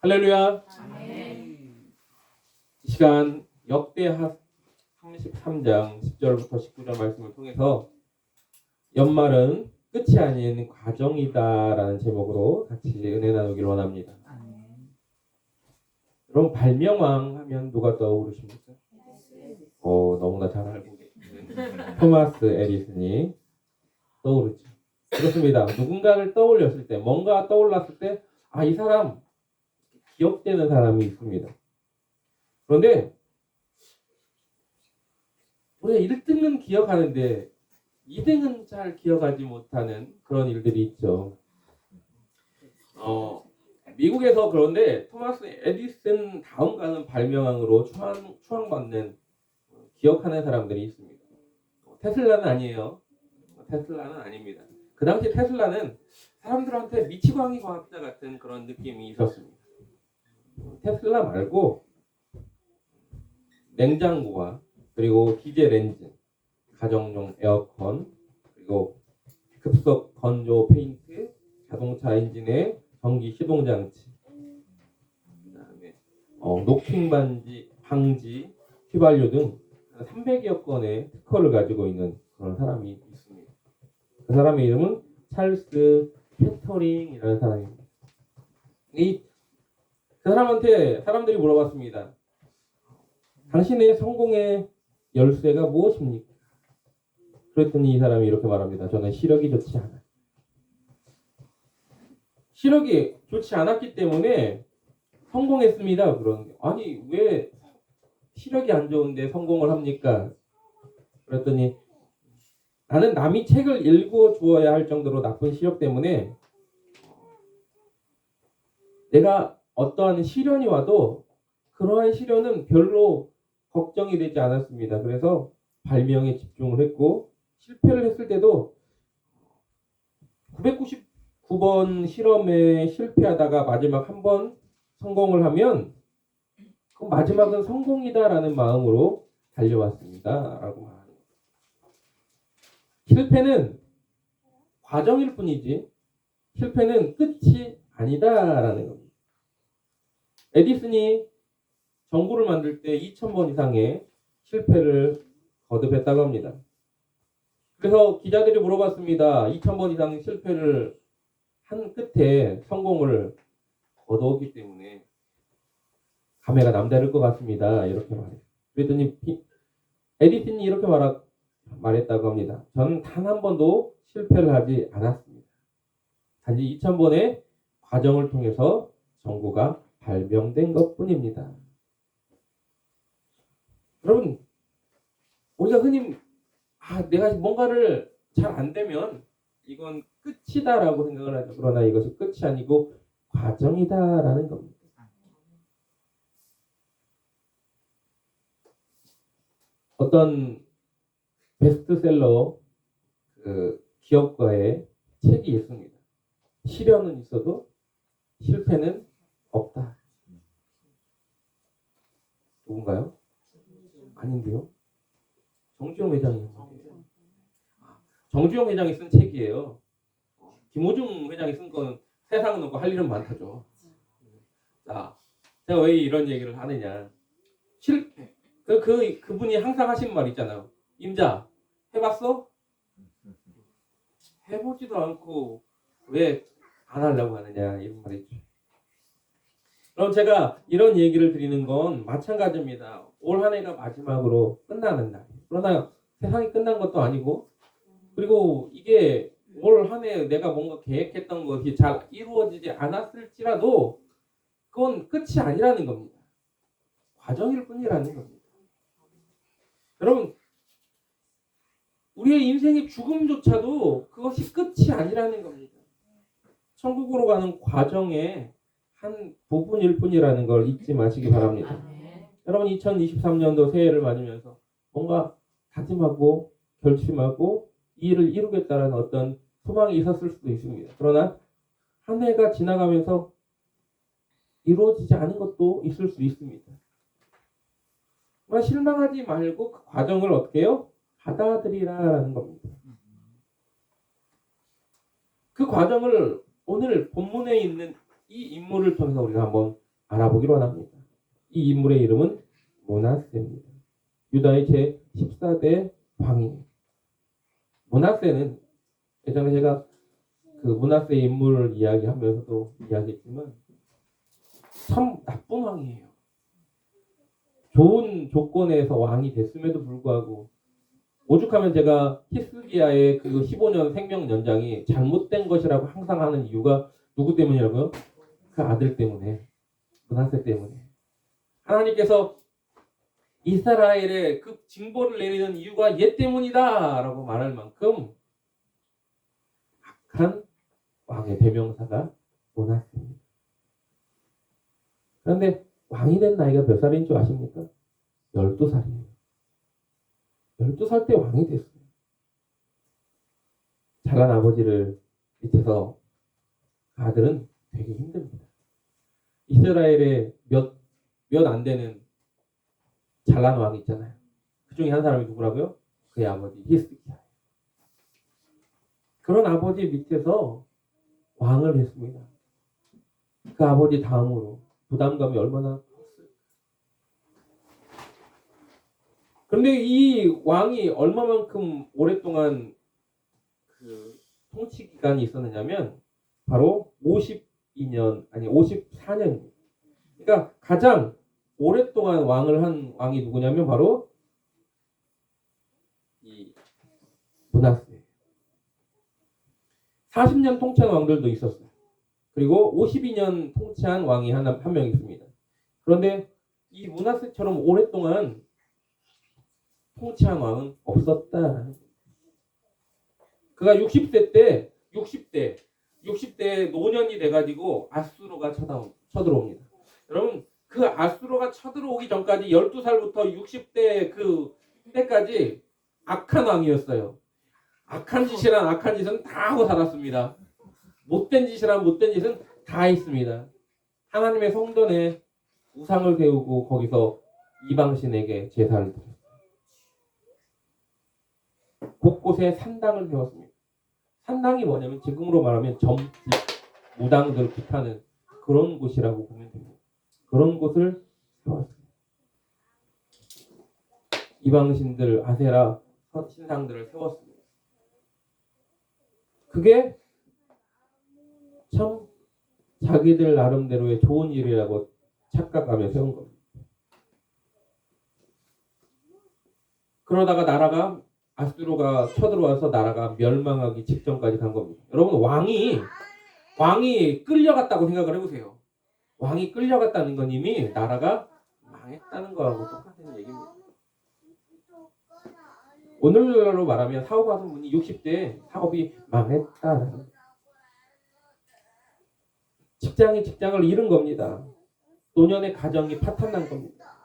할렐루야. 아멘. 이 시간 역대하 33장 10절부터 19절 말씀을 통해서 연말은 끝이 아닌 과정이다라는 제목으로 같이 은혜 나누기를 원합니다. 여러분 발명왕 하면 누가 떠오르십니까? 너무나 잘 알고 계시는 토마스 에디슨이 떠오르죠. 그렇습니다. 누군가를 떠올렸을 때, 뭔가 떠올랐을 때, 이 사람 기억되는 사람이 있습니다. 그런데 우리가 1등은 기억하는데 2등은 잘 기억하지 못하는 그런 일들이 있죠. 미국에서 그런데 토마스 에디슨 다음 가는 발명왕으로 추앙받는 기억하는 사람들이 있습니다. 테슬라는 아니에요. 테슬라는 아닙니다. 그 당시 테슬라는 사람들한테 미치광이 과학자 같은 그런 느낌이 있었습니다. 테슬라 말고 냉장고와 그리고 디젤 엔진, 가정용 에어컨, 그리고 급속 건조 페인트, 자동차 엔진의 전기 시동 장치, 그다음에 노킹 방지, 휘발유 등 300여 건의 특허를 가지고 있는 그런 사람이 있습니다. 그 사람의 이름은 찰스 캐터링이라는 사람입니다. 그 사람한테 사람들이 물어봤습니다. 당신의 성공의 열쇠가 무엇입니까? 그랬더니 이 사람이 이렇게 말합니다. 저는 시력이 좋지 않아요. 시력이 좋지 않았기 때문에 성공했습니다. 그러는데 아니 왜 시력이 안 좋은데 성공을 합니까? 그랬더니 나는 남이 책을 읽어 주어야 할 정도로 나쁜 시력 때문에 내가 어떠한 시련이 와도 그러한 시련은 별로 걱정이 되지 않았습니다. 그래서 발명에 집중을 했고 실패를 했을 때도 999번 실험에 실패하다가 마지막 한 번 성공을 하면 그 마지막은 성공이다라는 마음으로 달려왔습니다. 라고 말합니다. 실패는 과정일 뿐이지 실패는 끝이 아니다라는 겁니다. 에디슨이 전구를 만들 때 2000번 이상의 실패를 거듭했다고 합니다. 그래서 기자들이 물어봤습니다. 2000번 이상 실패를 한 끝에 성공을 거두었기 때문에 감회가 남다를 것 같습니다. 이렇게 말해요. 그랬더니 에디슨이 이렇게 말했다고 합니다. 저는 단 한 번도 실패를 하지 않았습니다. 단지 2000번의 과정을 통해서 전구가 발명된 것뿐입니다. 여러분, 우리가 흔히 내가 뭔가를 잘 안 되면 이건 끝이다라고 생각을 하죠. 그러나 이것이 끝이 아니고 과정이다라는 겁니다. 어떤 베스트셀러 기업가의 책이 있습니다. 시련은 있어도 실패는 없다. 누군가요? 아닌데요? 정주영 회장이 쓴 책이에요. 김호중 회장이 쓴 건 세상은 없고 할 일은 많다죠. 자, 제가 왜 이런 얘기를 하느냐? 실패. 그분이 항상 하신 말 있잖아요. 임자, 해봤어? 해보지도 않고 왜 안 하려고 하느냐 이런 말이죠. 그럼 제가 이런 얘기를 드리는 건 마찬가지입니다. 올 한 해가 마지막으로 끝나는 날. 그러나 세상이 끝난 것도 아니고 그리고 이게 올 한 해 내가 뭔가 계획했던 것이 잘 이루어지지 않았을지라도 그건 끝이 아니라는 겁니다. 과정일 뿐이라는 겁니다. 여러분 우리의 인생의 죽음조차도 그것이 끝이 아니라는 겁니다. 천국으로 가는 과정의 한 부분일 뿐이라는 걸 잊지 마시기 바랍니다. 여러분 2023년도 새해를 맞으면서 뭔가 다짐하고 결심하고 이 일을 이루겠다는 어떤 소망이 있었을 수도 있습니다. 그러나 한 해가 지나가면서 이루어지지 않은 것도 있을 수 있습니다. 그러나 실망하지 말고 그 과정을 어떻게 해요? 받아들이라는 겁니다. 그 과정을 오늘 본문에 있는 이 인물을 통해서 우리가 한번 알아보기로 합니다. 이 인물의 이름은 므낫세입니다. 유다의 제14대 왕이에요. 므낫세는 예전에 제가 그 므낫세 인물을 이야기하면서도 이야기했지만 참 나쁜 왕이에요. 좋은 조건에서 왕이 됐음에도 불구하고 오죽하면 제가 히스기야의 그 15년 생명 연장이 잘못된 것이라고 항상 하는 이유가 누구 때문이라고요? 그 아들 때문에, 므낫세 때문에. 하나님께서 이스라엘에 그 징벌을 내리는 이유가 얘 때문이다 라고 말할 만큼 악한 왕의 대명사가 므낫세입니다. 그런데 왕이 된 나이가 몇 살인 줄 아십니까? 12살이에요. 12살 때 왕이 됐어요. 잘난 아버지를 밑에서 아들은 되게 힘듭니다. 이스라엘에 몇 안 되는 잘난 왕이 있잖아요. 그 중에 한 사람이 누구라고요? 그의 아버지 히스기야. 그런 아버지 밑에서 왕을 했습니다. 그 아버지 다음으로 부담감이 얼마나 컸을까. 그런데 이 왕이 얼마만큼 오랫동안 그 통치 기간이 있었느냐면 바로 54년입니다. 그러니까 가장 오랫동안 왕을 한 왕이 누구냐면 바로 이 므낫세. 40년 통치한 왕들도 있었어요. 그리고 52년 통치한 왕이 한 명 있습니다. 그런데 이 므낫세처럼 오랫동안 통치한 왕은 없었다라는 거예요. 그가 60대 노년이 돼가지고 아수르가 쳐들어옵니다. 여러분 그 아수르가 쳐들어오기 전까지 12살부터 60대 그 때까지 악한 왕이었어요. 악한 짓은 다 하고 살았습니다. 못된 짓은 다 했습니다. 하나님의 성전에 우상을 세우고 거기서 이방신에게 제사를 드렸어요. 곳곳에 산당을 세웠습니다. 산당이 뭐냐면 지금으로 말하면 점집, 무당들 굿하는 그런 곳이라고 보면 됩니다. 그런 곳을 세웠습니다. 이방신들, 아세라 신상들을 세웠습니다. 그게 참 자기들 나름대로의 좋은 일이라고 착각하며 세운 겁니다. 그러다가 나라가 아수르가 쳐들어와서 나라가 멸망하기 직전까지 간 겁니다. 여러분 왕이 끌려갔다고 생각을 해보세요. 왕이 끌려갔다는 건 이미 나라가 망했다는 거하고 똑같은 얘기입니다. 오늘날로 말하면 사업하는 분이 60대에 사업이 망했다는 거예요. 직장을 잃은 겁니다. 노년의 가정이 파탄난 겁니다.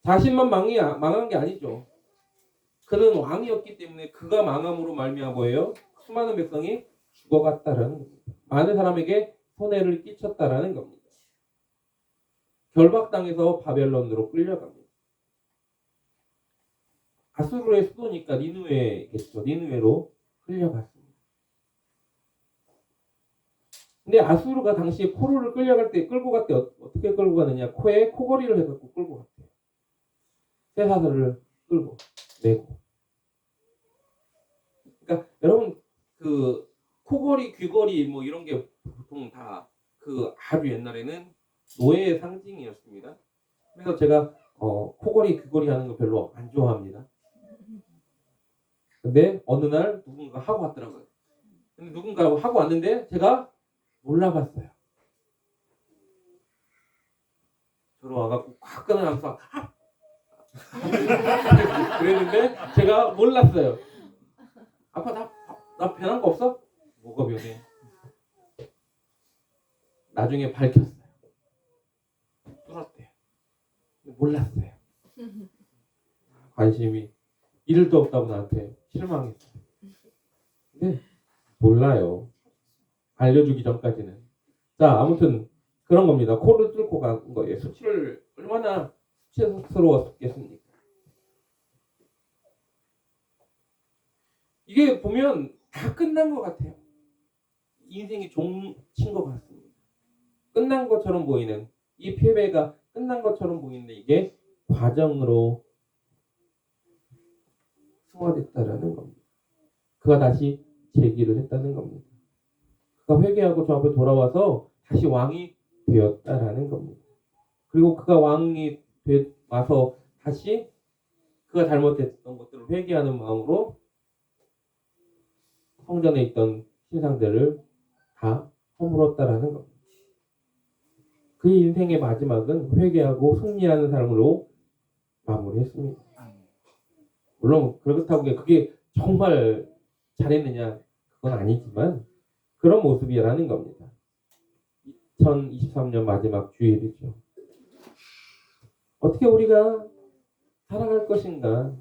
자신만 망한 게 아니죠. 그는 왕이었기 때문에 그가 망함으로 말미암아 뭐예요? 수많은 백성이 죽어갔다라는 겁니다. 많은 사람에게 손해를 끼쳤다라는 겁니다. 결박당해서 바벨론으로 끌려갑니다. 아수르의 수도니까 니느웨겠죠. 니느웨로 끌려갔습니다. 근데 아수르가 당시에 포로를 끌고 갈 때 어떻게 끌고 가느냐? 코에 코걸이를 해갖고 끌고 갔대요. 쇠사슬을 끌고 메고. 그러니까 여러분 그 코걸이, 귀걸이 뭐 이런 게 보통 다 그 아주 옛날에는 노예의 상징이었습니다. 그래서 제가 코걸이, 귀걸이 하는 거 별로 안 좋아합니다. 근데 어느 날 누군가 하고 왔더라고요. 근데 누군가 하고 왔는데 제가 몰라봤어요. 저로 와갖고 꽉 끊어놨어. 그랬는데 제가 몰랐어요. 아빠 나 변한 거 없어? 뭐가 변해? 나중에 밝혔어요. 뚫었대요. 몰랐어요. 관심이 1도 없다고 나한테 실망했어요. 근데 몰라요. 알려주기 전까지는. 자, 아무튼 그런 겁니다. 코를 뚫고 간 거예요. 수치를 얼마나 수치스러웠겠습니까? 이게 보면 다 끝난 것 같아요. 인생이 종친 것 같습니다. 끝난 것처럼 보이는 이 패배가 끝난 것처럼 보이는데 이게 과정으로 승화됐다라는 겁니다. 그가 다시 재기를 했다는 겁니다. 그가 회개하고 저 앞에 돌아와서 다시 왕이 되었다라는 겁니다. 그리고 그가 왕이 와서 다시 그가 잘못했던 것들을 회개하는 마음으로 성전에 있던 신상들을 다 허물었다라는 겁니다. 그의 인생의 마지막은 회개하고 승리하는 삶으로 마무리했습니다. 물론 그렇다고 그게 정말 잘했느냐 그건 아니지만 그런 모습이라는 겁니다. 2023년 마지막 주일이죠. 어떻게 우리가 살아갈 것인가,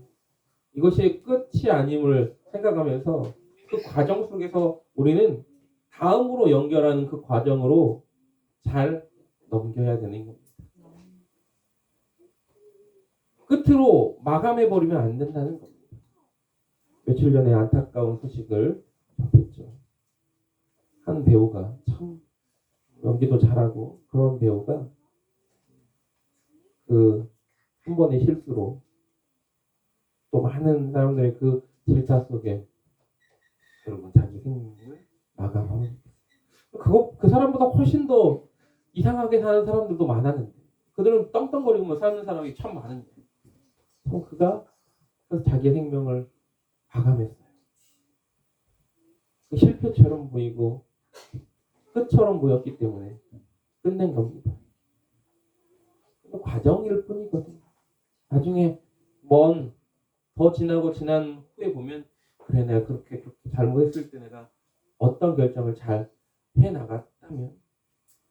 이것이 끝이 아님을 생각하면서 그 과정 속에서 우리는 다음으로 연결하는 그 과정으로 잘 넘겨야 되는 겁니다. 끝으로 마감해버리면 안 된다는 겁니다. 며칠 전에 안타까운 소식을 접했죠. 한 배우가 참 연기도 잘하고 그런 배우가 그 한 번의 실수로 또 많은 사람들의 그 질타 속에 여러분 자기 생명을 마감하고 그 사람보다 훨씬 더 이상하게 사는 사람들도 많았는데 그들은 떵떵거리고 사는 사람이 참 많은데 그가 그래서 자기의 생명을 마감했어요. 그 실패처럼 보이고 끝처럼 보였기 때문에 끝낸 겁니다. 과정일 뿐이거든요. 나중에 더 지나고 지난 후에 보면 그래 내가 그렇게 잘못했을 때 내가 어떤 결정을 잘 해나갔다면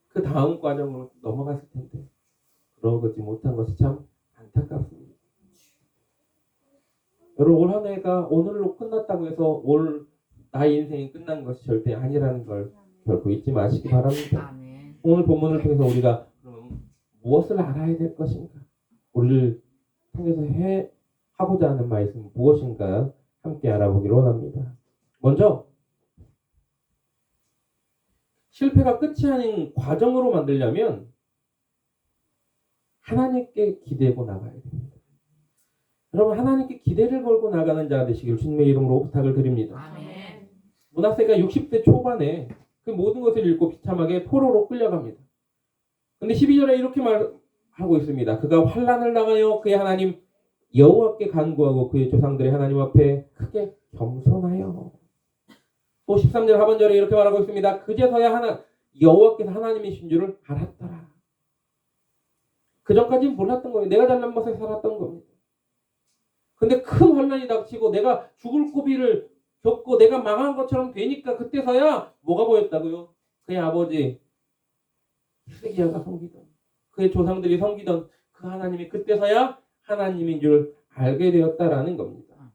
그 다음 과정으로 넘어갔을 텐데 그러지 못한 것이 참 안타깝습니다. 여러분 올 한 해가 오늘로 끝났다고 해서 나의 인생이 끝난 것이 절대 아니라는 걸 결코 잊지 마시기 바랍니다. 오늘 본문을 통해서 우리가 그럼 무엇을 알아야 될 것인가? 우리를 통해서 하고자 하는 말씀은 무엇인가 함께 알아보기를 원합니다. 먼저 실패가 끝이 아닌 과정으로 만들려면 하나님께 기대고 나가야 됩니다. 여러분 하나님께 기대를 걸고 나가는 자 되시길 주님의 이름으로 부탁을 드립니다. 아멘. 므낫세가 60세 초반에 그 모든 것을 잃고 비참하게 포로로 끌려갑니다. 근데 12절에 이렇게 말하고 있습니다. 그가 환난을 당하여 그의 하나님 여호와께 간구하고 그의 조상들의 하나님 앞에 크게 겸손하여 또 13절 하반절에 이렇게 말하고 있습니다. 그제서야 여호와께서 하나님이신 줄을 알았더라. 그 전까지는 몰랐던 거예요. 내가 잘난 맛에 살았던 겁니다. 근데 큰 환난이 닥치고 내가 죽을 고비를 겪고 내가 망한 것처럼 되니까 그때서야 뭐가 보였다고요? 그의 아버지 히스기야가 섬기던 그의 조상들이 섬기던 그 하나님이 그때서야 하나님인 줄 알게 되었다라는 겁니다.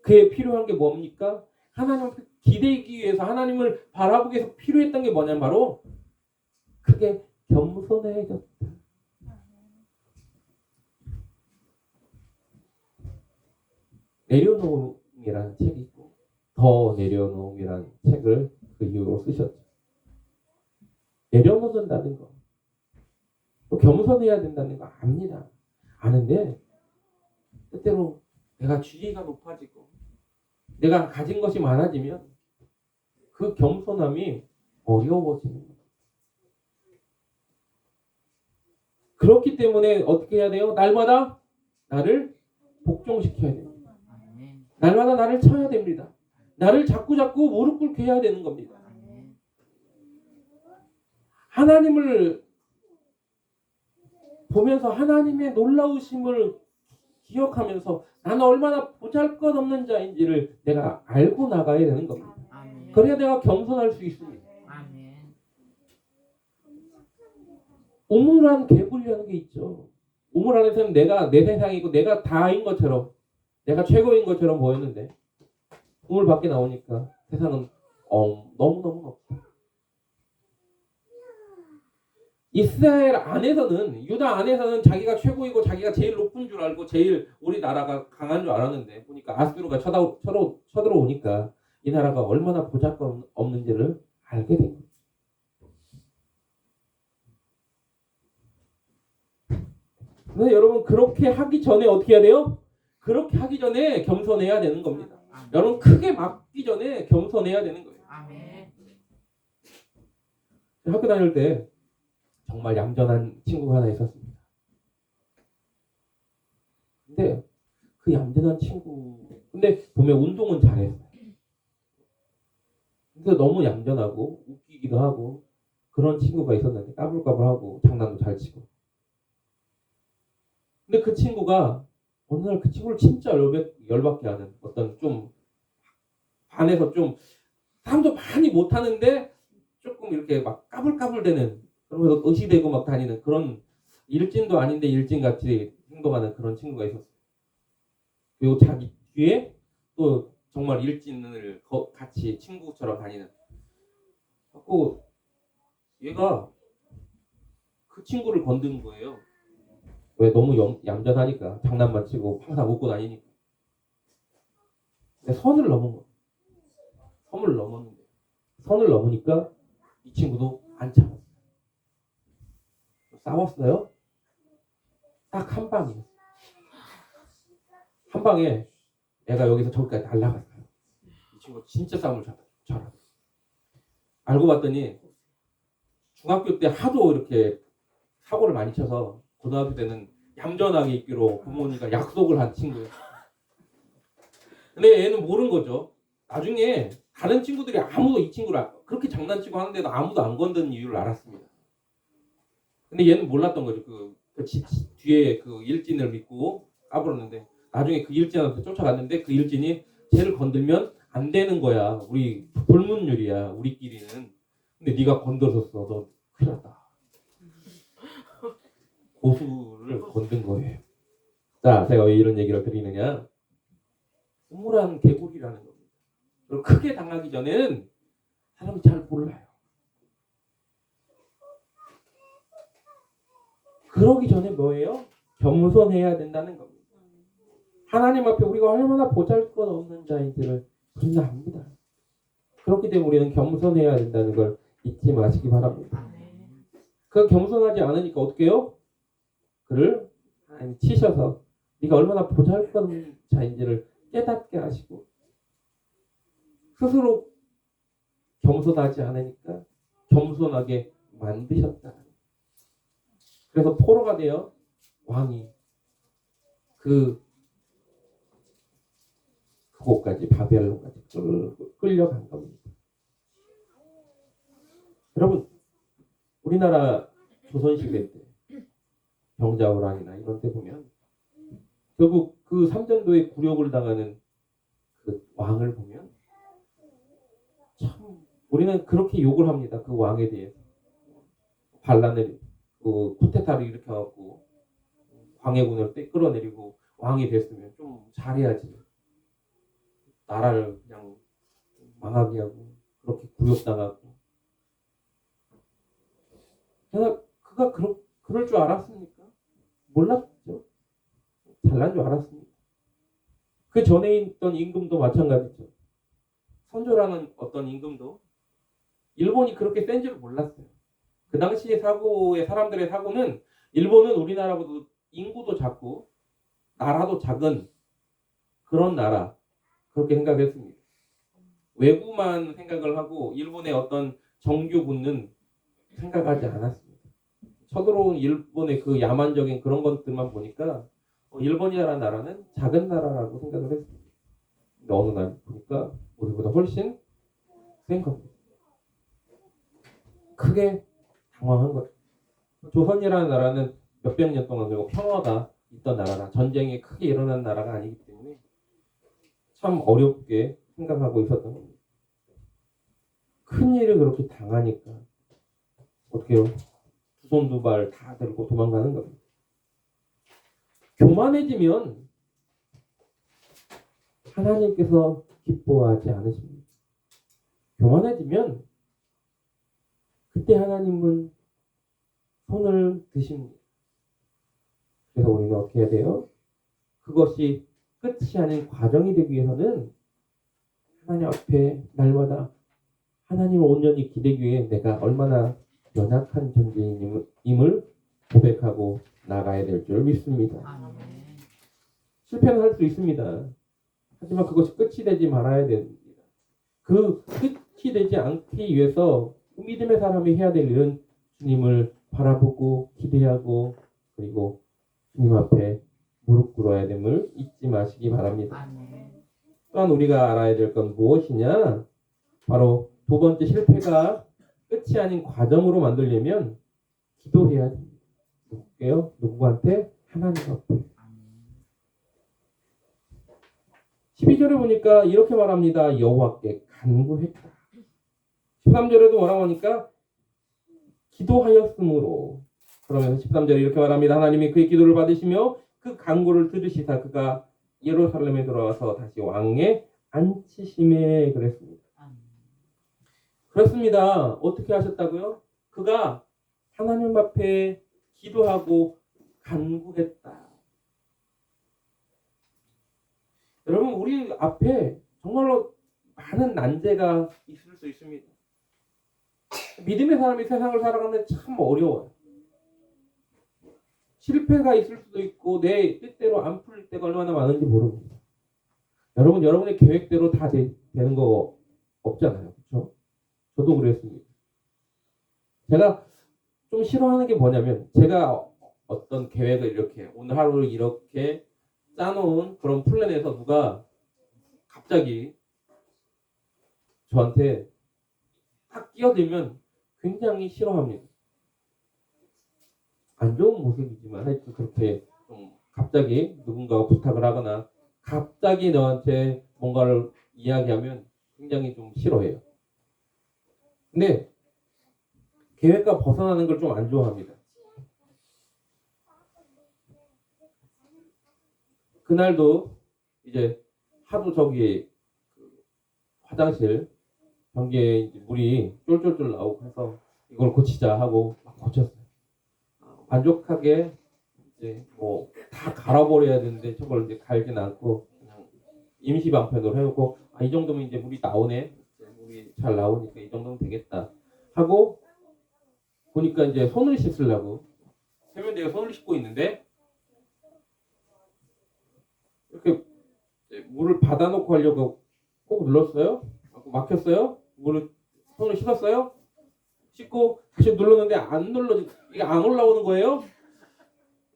그에 필요한 게 뭡니까? 하나님을 기대기 위해서 하나님을 바라보기 위해서 필요했던 게 뭐냐면 바로 그게 겸손해졌다. 내려놓음이라는 책이 있고 더 내려놓음이라는 책을 그 이후로 쓰셨죠. 내려놓는다는 거, 또 겸손해야 된다는 거 압니다. 아는데 때때로 내가 지위가 높아지고 내가 가진 것이 많아지면 그 겸손함이 어려워지는 거예요. 그렇기 때문에 어떻게 해야 돼요? 날마다 나를 복종시켜야 됩니다. 날마다 나를 쳐야 됩니다. 나를 자꾸 무릎 꿇게 해야 되는 겁니다. 하나님을 보면서 하나님의 놀라우심을 기억하면서 나는 얼마나 보잘것없는 자인지를 내가 알고 나가야 되는 겁니다. 그래야 내가 겸손할 수 있습니다. 우물안 개불이라는 게 있죠. 우물 안에서는 내가 내 세상이고 내가 다인 것처럼 내가 최고인 것처럼 보였는데 우물 밖에 나오니까 세상은 너무너무 없다. 이스라엘 안에서는 유다 안에서는 자기가 최고이고 자기가 제일 높은 줄 알고 제일 우리 나라가 강한 줄 알았는데 보니까 아수르가 쳐들어오니까 이 나라가 얼마나 보잘것없는지를 알게 된 거예요. 그래서 여러분 그렇게 하기 전에 어떻게 해야 돼요? 그렇게 하기 전에 겸손해야 되는 겁니다. 여러분 크게 막기 전에 겸손해야 되는 거예요. 학교 다닐 때 정말 얌전한 친구가 하나 있었습니다. 근데 그 얌전한 친구, 근데 보면 운동은 잘했어요. 근데 너무 얌전하고 웃기기도 하고 그런 친구가 있었는데 까불까불하고 장난도 잘 치고. 근데 그 친구가 어느 날 그 친구를 진짜 열받게 하는 어떤 좀 반에서 좀 사람도 많이 못하는데 조금 이렇게 막 까불까불대는 그러면서 의시되고 막 다니는 그런 일진도 아닌데 일진같이 행동하는 그런 친구가 있었어요. 그리고 자기 뒤에 또 정말 일진을 같이 친구처럼 다니는. 그래서 얘가 그 친구를 건드는 거예요. 왜? 너무 얌전하니까 장난만 치고 항상 웃고 다니니까. 근데 선을 넘은 거예요. 선을 넘었는데 선을 넘으니까 이 친구도 안 참았어요. 싸웠어요. 딱 한 방이에요. 한 방에 애가 여기서 저기까지 날아갔어요. 이 친구 진짜 싸움을 잘하더라고요. 알고 봤더니 중학교 때 하도 이렇게 사고를 많이 쳐서 고등학교 때는 얌전하게 있기로 부모님과 약속을 한 친구예요. 근데 얘는 모르는 거죠. 나중에 다른 친구들이 아무도 이 친구를 그렇게 장난치고 하는데도 아무도 안 건드는 이유를 알았습니다. 근데 얘는 몰랐던 거죠. 뒤에 그 일진을 믿고 까불었는데 나중에 그 일진한테 쫓아갔는데 그 일진이 쟤를 건들면 안 되는 거야. 우리 불문율이야. 우리끼리는. 근데 네가 건드렸어. 너 큰일 났다. 고수를 건든 거예요. 자, 제가 왜 이런 얘기를 드리느냐. 우물한 개구리라는 겁니다. 그리고 크게 당하기 전에는 사람이 잘 몰라요. 그러기 전에 뭐예요? 겸손해야 된다는 겁니다. 하나님 앞에 우리가 얼마나 보잘것없는 자인지를 우리는 압니다. 그렇기 때문에 우리는 겸손해야 된다는 걸 잊지 마시기 바랍니다. 그 겸손하지 않으니까 어떻게 해요? 그를 하나님 치셔서 네가 얼마나 보잘것없는 자인지를 깨닫게 하시고 스스로 겸손하지 않으니까 겸손하게 만드셨다. 그래서 포로가 되어 왕이 그곳까지 바벨론까지 끌려간 겁니다. 여러분 우리나라 조선시대 때 병자호란이나 이런 때 보면 결국 그 삼전도에 굴욕을 당하는 그 왕을 보면 참 우리는 그렇게 욕을 합니다. 그 왕에 대해서 반란을 쿠데타를 일으켜갖고 광해군을 끌어내리고 왕이 됐으면 좀 잘해야지. 나라를 그냥 망하게 하고 그렇게 굴욕당하고. 그래서 그가 그럴 줄 알았습니까? 몰랐죠. 잘난 줄 알았습니다. 그 전에 있던 임금도 마찬가지죠. 선조라는 어떤 임금도 일본이 그렇게 센 줄 몰랐어요. 그 당시의 사람들의 사고는 일본은 우리나라보다 인구도 작고 나라도 작은 그런 나라 그렇게 생각했습니다. 외구만 생각을 하고 일본의 어떤 정규군은 생각하지 않았습니다. 쳐들어온 일본의 그 야만적인 그런 것들만 보니까 일본이라는 나라는 작은 나라라고 생각을 했습니다. 근데 어느 날 보니까 우리보다 훨씬 센 겁니다. 크게 당황한 거죠. 조선이라는 나라는 몇백 년 동안 그리고 평화가 있던 나라라 전쟁이 크게 일어난 나라가 아니기 때문에 참 어렵게 생각하고 있었던 겁니다. 큰일을 그렇게 당하니까 어떻게 해요? 두 손 두 발 다 들고 도망가는 겁니다. 교만해지면 하나님께서 기뻐하지 않으십니다. 교만해지면 그때 하나님은 손을 드십니다. 그래서 우리는 어떻게 해야 돼요? 그것이 끝이 아닌 과정이 되기 위해서는 하나님 앞에 날마다 하나님을 온전히 기대기 위해 내가 얼마나 연약한 존재임을 고백하고 나가야 될 줄 믿습니다. 아멘. 실패는 할 수 있습니다. 하지만 그것이 끝이 되지 말아야 됩니다. 그 끝이 되지 않기 위해서 믿음의 사람이 해야 될 일은 주님을 바라보고 기대하고 그리고 주님 앞에 무릎 꿇어야 됨을 잊지 마시기 바랍니다. 아멘. 또한 우리가 알아야 될 건 무엇이냐? 바로 두 번째 실패가 끝이 아닌 과정으로 만들려면 기도해야 됩니다. 누구게요? 누구한테? 하나님 앞에. 12절에 보니까 이렇게 말합니다. 여호와께 간구했다. 13절에도 뭐라고 하니까 기도하였으므로. 그러면서 13절에 이렇게 말합니다. 하나님이 그의 기도를 받으시며 그 간구를 들으시사 그가 예루살렘에 돌아와서 다시 왕에 앉히심에 그랬습니다. 그렇습니다. 어떻게 하셨다고요? 그가 하나님 앞에 기도하고 간구했다. 여러분 우리 앞에 정말로 많은 난제가 있을 수 있습니다. 믿음의 사람이 세상을 살아가는데 참 어려워요. 실패가 있을 수도 있고 내 뜻대로 안 풀릴 때가 얼마나 많은지 모릅니다. 여러분 여러분의 계획대로 다 되는 거 없잖아요. 그렇죠? 저도 그랬습니다. 제가 좀 싫어하는 게 뭐냐면 제가 어떤 계획을 이렇게 오늘 하루를 이렇게 짜놓은 그런 플랜에서 누가 갑자기 저한테 딱 끼어들면 굉장히 싫어합니다. 안 좋은 모습이지만 하여튼 그렇게 좀 갑자기 누군가가 부탁을 하거나 갑자기 너한테 뭔가를 이야기하면 굉장히 좀 싫어해요. 근데 계획과 벗어나는 걸 좀 안 좋아합니다. 그날도 이제 하도 저기 화장실 변기에 이제 물이 쫄쫄쫄 나오고 해서 이걸 고치자 하고 막 고쳤어요. 만족하게 이제 뭐 다 갈아버려야 되는데 저걸 이제 갈진 않고 그냥 임시 방편으로 해놓고 이 정도면 이제 물이 나오네. 물이 잘 나오니까 이 정도면 되겠다 하고 보니까 이제 손을 씻으려고 세면대에 손을 씻고 있는데 이렇게 물을 받아놓고 하려고 꼭 눌렀어요. 막혔어요. 물을 손을 씻었어요. 씻고 다시 눌렀는데 안 눌러 이게 안 올라오는 거예요.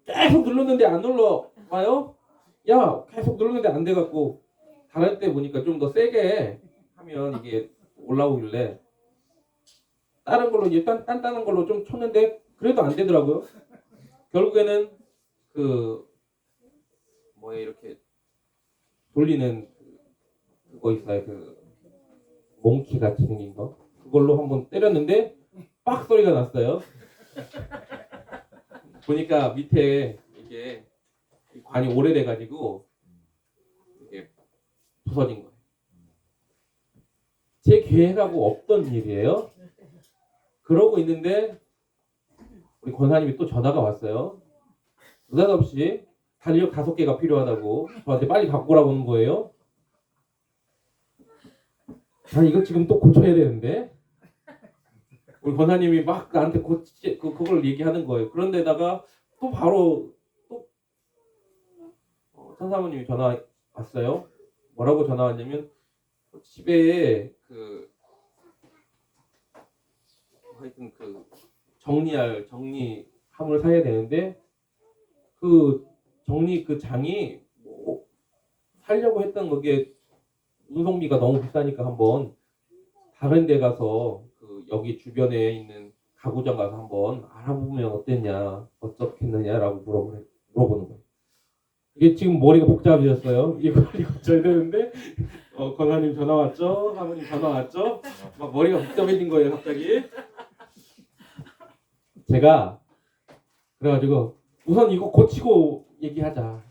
계속 눌렀는데 안 올라와요. 야 계속 눌렀는데 안 돼갖고 다른 때 보니까 좀 더 세게 하면 이게 올라오길래 다른 걸로 이제 단단한 걸로 좀 쳤는데 그래도 안 되더라고요. 결국에는 그 뭐에 이렇게 돌리는 그거 있어요. 그 몽키 같이 생긴 거 그걸로 한번 때렸는데 빡 소리가 났어요. 보니까 밑에 이게 관이 오래돼가지고 이게 부서진 거예요. 제 계획하고 없던 일이에요. 그러고 있는데 우리 권사님이 또 전화가 왔어요. 느닷없이 달력 5개가 필요하다고 저한테 빨리 갖고 오라고 하는 거예요. 이거 지금 또 고쳐야 되는데 우리 권사님이 막 나한테 그걸 얘기하는 거예요. 그런데다가 또 바로 또 천사모님이 전화 왔어요. 뭐라고 전화 왔냐면 집에 하여튼 정리함을 사야 되는데 그 장이 뭐 살려고 했던 그게 운송비가 너무 비싸니까 한번 다른 데 가서 여기 주변에 있는 가구점 가서 한번 알아보면 어땠냐, 어떻겠느냐라고 물어보는 거예요. 이게 지금 머리가 복잡해졌어요. 이거 빨리 고쳐야 되는데 권사님 전화 왔죠? 사모님 전화 왔죠? 막 머리가 복잡해진 거예요 갑자기. 제가 그래가지고 우선 이거 고치고 얘기하자.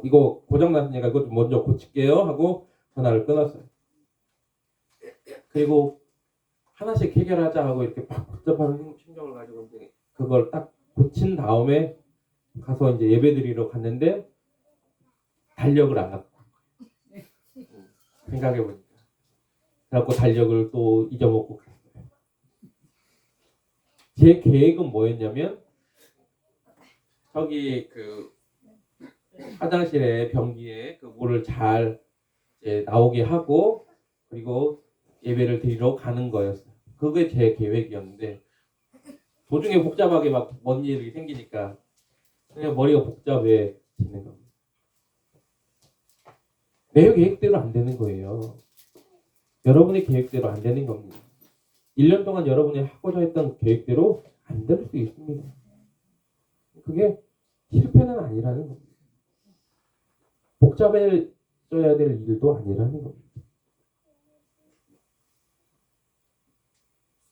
이거 고장났으니까 이거 좀 먼저 고칠게요 하고 전화를 끊었어요. 그리고 하나씩 해결하자 하고 이렇게 막 복잡한 심정을 가지고 이제 그걸 딱 고친 다음에 가서 이제 예배드리러 갔는데 달력을 안 갖고 간 거예요. 생각해보니까. 그래갖고 달력을 또 잊어먹고 갔어요. 제 계획은 뭐였냐면 저기 그 화장실에 변기에 그 물을 잘 이제 나오게 하고 그리고 예배를 드리러 가는 거였어요. 그게 제 계획이었는데 도중에 복잡하게 막 뭔 일이 생기니까 그냥 머리가 복잡해지는 겁니다. 내 계획대로 안 되는 거예요. 여러분의 계획대로 안 되는 겁니다. 1년 동안 여러분이 하고자 했던 계획대로 안 될 수 있습니다. 그게 실패는 아니라는 겁니다. 복잡해져야 될 일도 아니라는 겁니다.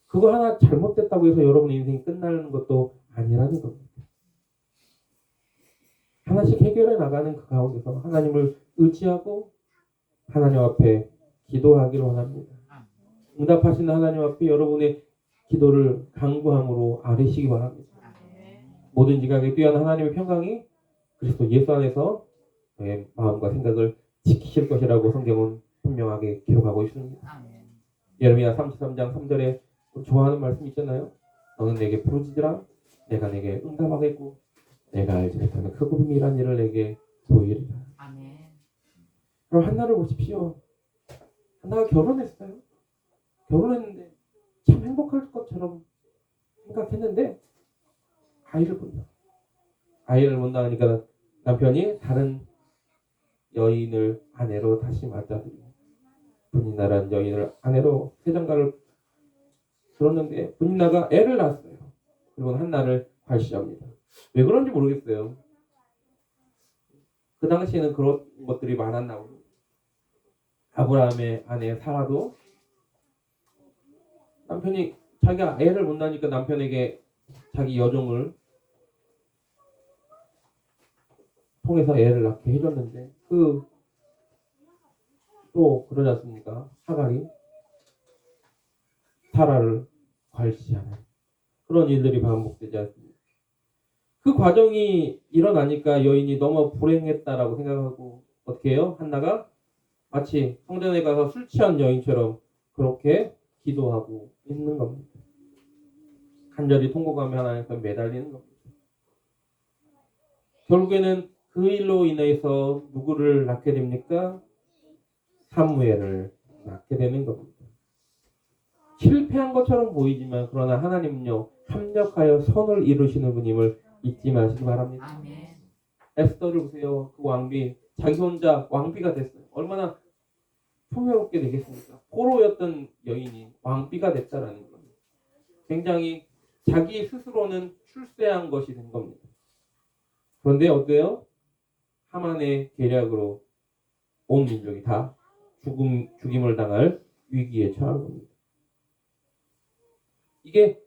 그거 하나 잘못됐다고 해서 여러분의 인생이 끝나는 것도 아니라는 겁니다. 하나씩 해결해 나가는 그 가운데서 하나님을 의지하고 하나님 앞에 기도하기를 원합니다. 응답하시는 하나님 앞에 여러분의 기도를 간구함으로 아뢰시기 바랍니다. 모든 지각에 뛰어난 하나님의 평강이 그리스도 예수 안에서 내 마음과 생각을 지키실 것이라고 성경은 분명하게 기록하고 있습니다. 예레미야 33장 3절에 좋아하는 말씀 있잖아요. 너는 내게 부르짖으라 내가 내게 응답하겠고 내가 알지 못하는 크고 비밀한 일을 내게 보이리라. 그럼 한나를 보십시오. 한나가 결혼했어요. 결혼했는데 참 행복할 것처럼 생각했는데 아이를 못 낳아. 아이를 못 낳으니까 남편이 다른 여인을 아내로 다시 맞아들이고 분인나라는 여인을 아내로 세장가를 들었는데 분인나가 애를 낳았어요. 그리고 한나를 발시합니다. 왜 그런지 모르겠어요. 그 당시에는 그런 것들이 많았나 보죠. 아브라함의 아내 사라도 남편이 자기가 애를 못 낳으니까 남편에게 자기 여종을 통해서 애를 낳게 해줬는데 또 그러지 않습니까? 하갈이 사라를 괄시하는 그런 일들이 반복되지 않습니까? 그 과정이 일어나니까 여인이 너무 불행했다라고 생각하고 어떻게 해요? 한나가 마치 성전에 가서 술 취한 여인처럼 그렇게 기도하고 있는 겁니다. 간절히 통곡하며 하나님께 매달리는 겁니다. 결국에는 그 일로 인해서 누구를 낳게 됩니까? 사무엘을 낳게 되는 겁니다. 실패한 것처럼 보이지만 그러나 하나님은요 합력하여 선을 이루시는 분임을 잊지 마시기 바랍니다. 아멘. 에스더를 보세요. 그 왕비 자기 혼자 왕비가 됐어요. 얼마나 풍요롭게 되겠습니까? 포로였던 여인이 왕비가 됐다라는 겁니다. 굉장히 자기 스스로는 출세한 것이 된 겁니다. 그런데 어때요? 하만의 계략으로 온 민족이 다 죽임을 당할 위기에 처한 겁니다. 이게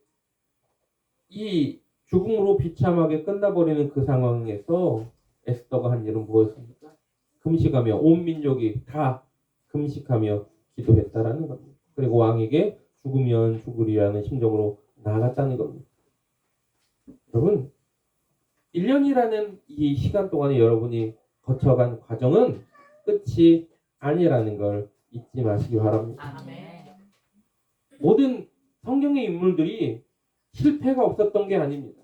이 죽음으로 비참하게 끝나버리는 그 상황에서 에스더가 한 일은 무엇입니까? 금식하며 온 민족이 다 금식하며 기도했다라는 겁니다. 그리고 왕에게 죽으면 죽으리라는 심정으로 나아갔다는 겁니다. 여러분 1년이라는 이 시간 동안에 여러분이 거쳐간 과정은 끝이 아니라는 걸 잊지 마시기 바랍니다. 모든 성경의 인물들이 실패가 없었던 게 아닙니다.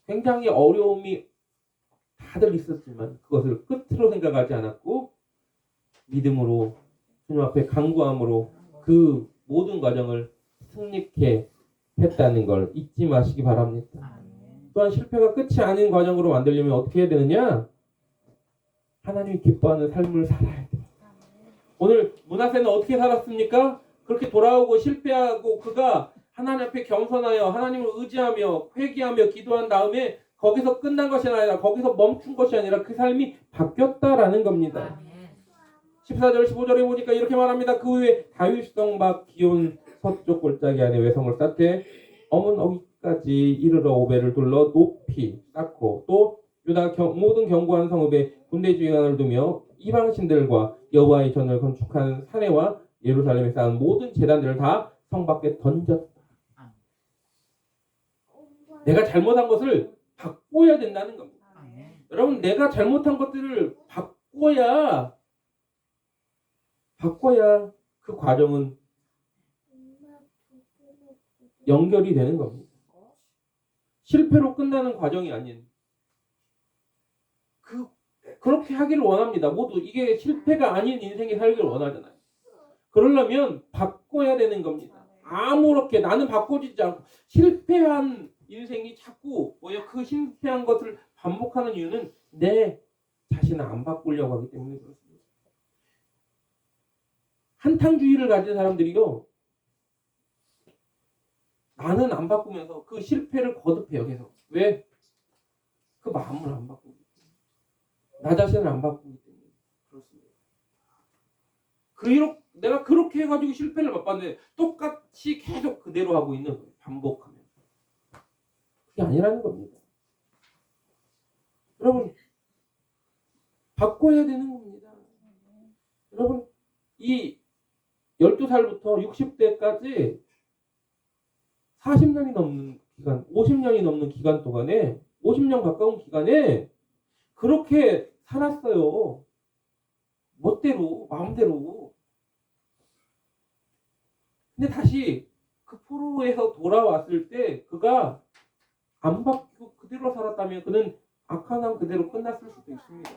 굉장히 어려움이 다들 있었지만 그것을 끝으로 생각하지 않았고 믿음으로 주님 앞에 간구함으로 그 모든 과정을 승리케 했다는 걸 잊지 마시기 바랍니다. 또한 실패가 끝이 아닌 과정으로 만들려면 어떻게 해야 되느냐? 하나님이 기뻐하는 삶을 살아야 돼요. 오늘 므낫세는 어떻게 살았습니까? 그렇게 돌아오고 실패하고 그가 하나님 앞에 겸손하여 하나님을 의지하며 회개하며 기도한 다음에 거기서 끝난 것이 아니라 거기서 멈춘 것이 아니라 그 삶이 바뀌었다라는 겁니다. 14절 15절에 보니까 이렇게 말합니다. 그 후에 다윗성 밖 기온 서쪽 골짜기 안에 외성을 쌓되 엄은 어기까지 이르러 오벨을 둘러 높이 쌓고 또 유다 모든 견고한 성읍에 군대 지휘관을 두며 이방신들과 여호와의 전을 건축한 사내와 예루살렘에 쌓은 모든 제단들을 다 성 밖에 던졌다. 내가 잘못한 것을 바꿔야 된다는 겁니다. 여러분 내가 잘못한 것들을 바꿔야 그 과정은 연결이 되는 겁니다. 실패로 끝나는 과정이 아닌 그렇게 하기를 원합니다. 모두 이게 실패가 아닌 인생이 살기를 원하잖아요. 그러려면 바꿔야 되는 겁니다. 아무렇게 나는 바꿔지지 않고 실패한 인생이 자꾸 그 실패한 것을 반복하는 이유는 내 자신을 안 바꾸려고 하기 때문에 그렇습니다. 한탕주의를 가진 사람들이요. 나는 안 바꾸면서 그 실패를 거듭해요. 계속. 왜? 그 마음을 안 바꾸기 때문에. 나 자신을 안 바꾸기 때문에. 그렇습니다. 내가 그렇게 해가지고 실패를 맛봤는데 똑같이 계속 그대로 하고 있는 거예요. 반복하면서. 그게 아니라는 겁니다. 여러분, 바꿔야 되는 겁니다. 여러분, 이 12살부터 60대까지 40년이 넘는 기간, 50년이 넘는 기간 동안에 50년 가까운 기간에 그렇게 살았어요. 멋대로, 마음대로. 근데 다시 그 포로에서 돌아왔을 때 그가 안 바뀌고 그대로 살았다면 그는 악한 왕 그대로 끝났을 수도 있습니다.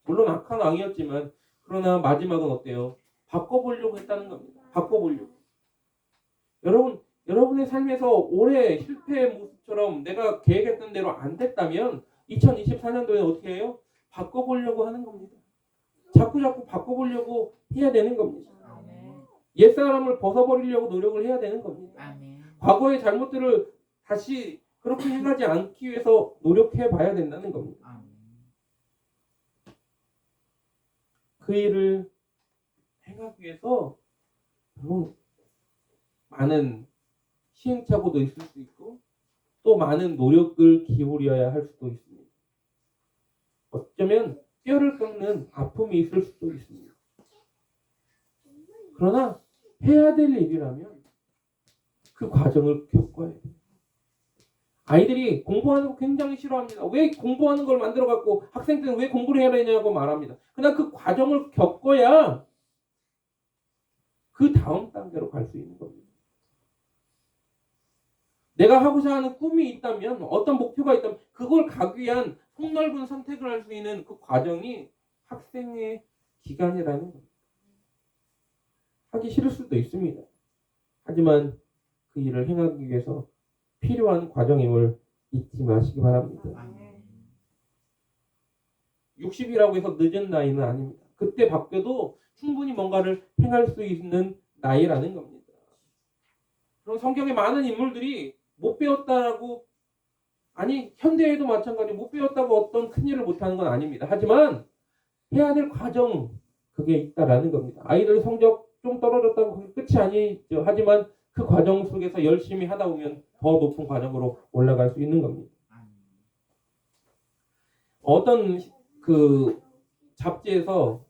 물론 악한 왕이었지만 그러나 마지막은 어때요? 바꿔보려고 했다는 겁니다. 바꿔보려고. 여러분의 삶에서 올해 실패의 모습처럼 내가 계획했던 대로 안 됐다면 2024년도에 어떻게 해요? 바꿔보려고 하는 겁니다. 자꾸 바꿔보려고 해야 되는 겁니다. 옛사람을 벗어버리려고 노력을 해야 되는 겁니다. 과거의 잘못들을 다시 그렇게 행하지 않기 위해서 노력해 봐야 된다는 겁니다. 그 일을 행하기 위해서 많은 시행착오도 있을 수 있고 또 많은 노력을 기울여야 할 수도 있습니다. 어쩌면 뼈를 깎는 아픔이 있을 수도 있습니다. 그러나 해야 될 일이라면 그 과정을 겪어야 돼요. 아이들이 공부하는 거 굉장히 싫어합니다. 왜 공부하는 걸 만들어 갖고 학생 때는 왜 공부를 해야 되냐고 말합니다. 그러나 그 과정을 겪어야 그 다음 단계로 갈 수 있는 겁니다. 내가 하고자 하는 꿈이 있다면 어떤 목표가 있다면 그걸 가기 위한 폭넓은 선택을 할 수 있는 그 과정이 학생의 기간이라는 겁니다. 하기 싫을 수도 있습니다. 하지만 그 일을 행하기 위해서 필요한 과정임을 잊지 마시기 바랍니다. 60이라고 해서 늦은 나이는 아닙니다. 그때 바뀌어도 충분히 뭔가를 행할 수 있는 나이라는 겁니다. 그럼 성경의 많은 인물들이 못 배웠다라고 현대에도 마찬가지 못 배웠다고 어떤 큰 일을 못하는 건 아닙니다. 하지만 해야 될 과정 그게 있다라는 겁니다. 아이들 성적 좀 떨어졌다고 그게 끝이 아니죠. 하지만 그 과정 속에서 열심히 하다 보면 더 높은 과정으로 올라갈 수 있는 겁니다. 어떤 그 잡지에서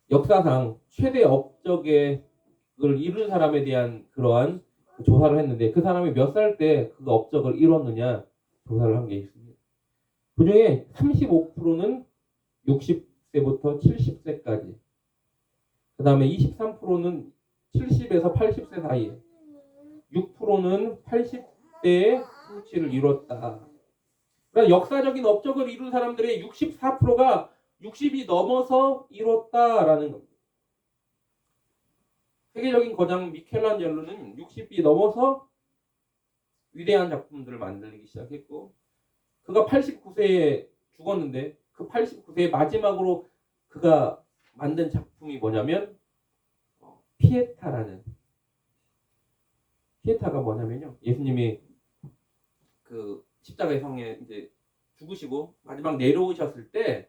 역사상 최대 업적을 이룬 사람에 대한 그러한 조사를 했는데 그 사람이 몇 살 때 그 업적을 이뤘느냐 조사를 한 게 있습니다. 그 중에 35%는 60세부터 70세까지, 그 다음에 23%는 70에서 80세 사이에, 6%는 80대에 성취를 이뤘다. 그러니까 역사적인 업적을 이룬 사람들의 64%가 60이 넘어서 이뤘다라는 겁니다. 세계적인 거장 미켈란젤로는 60이 넘어서 위대한 작품들을 만들기 시작했고 그가 89세에 죽었는데 그 89세의 마지막으로 그가 만든 작품이 뭐냐면 피에타가 뭐냐면요. 예수님이 그 십자가의 성에 이제 죽으시고 마지막 내려오셨을 때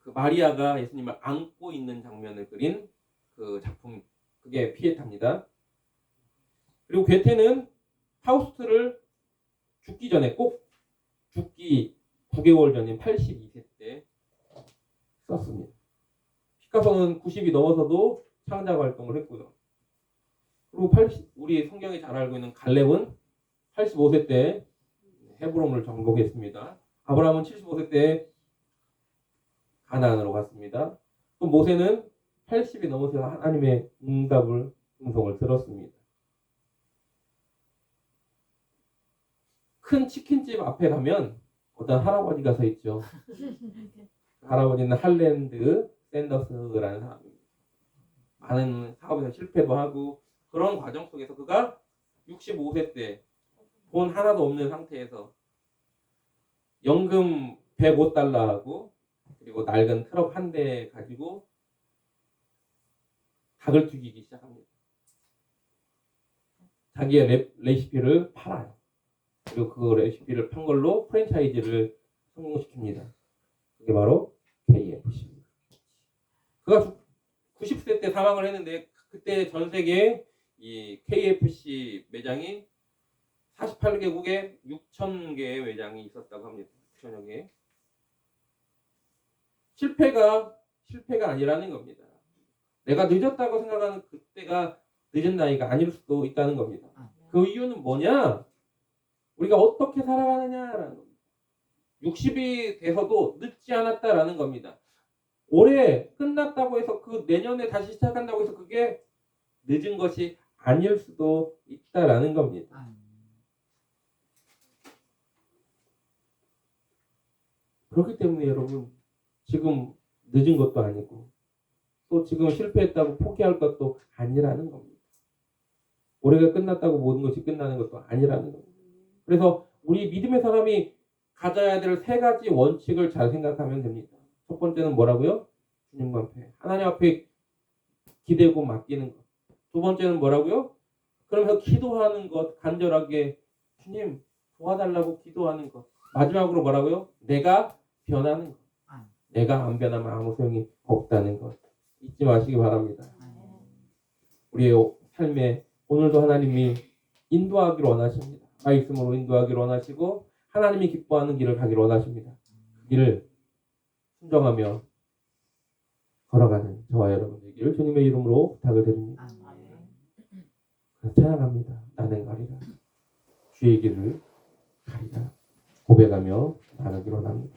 그 마리아가 예수님을 안고 있는 장면을 그린 그 작품, 그게 피에타입니다. 그리고 괴테는 파우스트를 죽기 전에 꼭 죽기 9개월 전인 82세 때 썼습니다. 피카소는 90이 넘어서도 창작 활동을 했고요. 그리고 우리 성경에 잘 알고 있는 갈렙은 85세 때 헤브론을 정복했습니다. 아브라함은 75세 때 가나안으로 갔습니다. 또 모세는 80이 넘어서 하나님의 응송을 들었습니다. 큰 치킨집 앞에 가면 어떤 할아버지가 서 있죠. 할아버지는 할랜드 샌더스라는 사람입니다. 많은 사업에서 실패도 하고 그런 과정 속에서 그가 65세 때 돈 하나도 없는 상태에서 연금 105달러하고 그리고 낡은 트럭 한 대 가지고 닭을 튀기기 시작합니다. 자기의 레시피를 팔아요. 그리고 그 레시피를 판 걸로 프랜차이즈를 성공시킵니다. 그게 바로 KFC입니다. 그가 90세 때 사망을 했는데 그때 전 세계에 이 KFC 매장이 48개국에 6,000개의 매장이 있었다고 합니다. 6천여 개. 실패가 아니라는 겁니다. 내가 늦었다고 생각하는 그때가 늦은 나이가 아닐 수도 있다는 겁니다. 그 이유는 뭐냐? 우리가 어떻게 살아가느냐라는 겁니다. 60이 돼서도 늦지 않았다라는 겁니다. 올해 끝났다고 해서 그 내년에 다시 시작한다고 해서 그게 늦은 것이 아닐 수도 있다라는 겁니다. 그렇기 때문에 여러분 지금 늦은 것도 아니고 또 지금 실패했다고 포기할 것도 아니라는 겁니다. 올해가 끝났다고 모든 것이 끝나는 것도 아니라는 겁니다. 그래서 우리 믿음의 사람이 가져야 될 세 가지 원칙을 잘 생각하면 됩니다. 첫 번째는 뭐라고요? 주님 앞에 하나님 앞에 기대고 맡기는 것. 두 번째는 뭐라고요? 그러면서 기도하는 것, 간절하게 주님 도와달라고 기도하는 것. 마지막으로 뭐라고요? 내가 변하는 것. 내가 안 변하면 아무 소용이 없다는 것. 잊지 마시기 바랍니다. 우리의 삶에 오늘도 하나님이 인도하기를 원하십니다. 말씀으로 인도하기를 원하시고 하나님이 기뻐하는 길을 가기를 원하십니다. 그 길을 순종하며 걸어가는 저와 여러분 되기를 주님의 이름으로 부탁을 드립니다. 찬양합니다. 나는 가리라. 주의 길을 가리라. 고백하며 나가기로 합니다.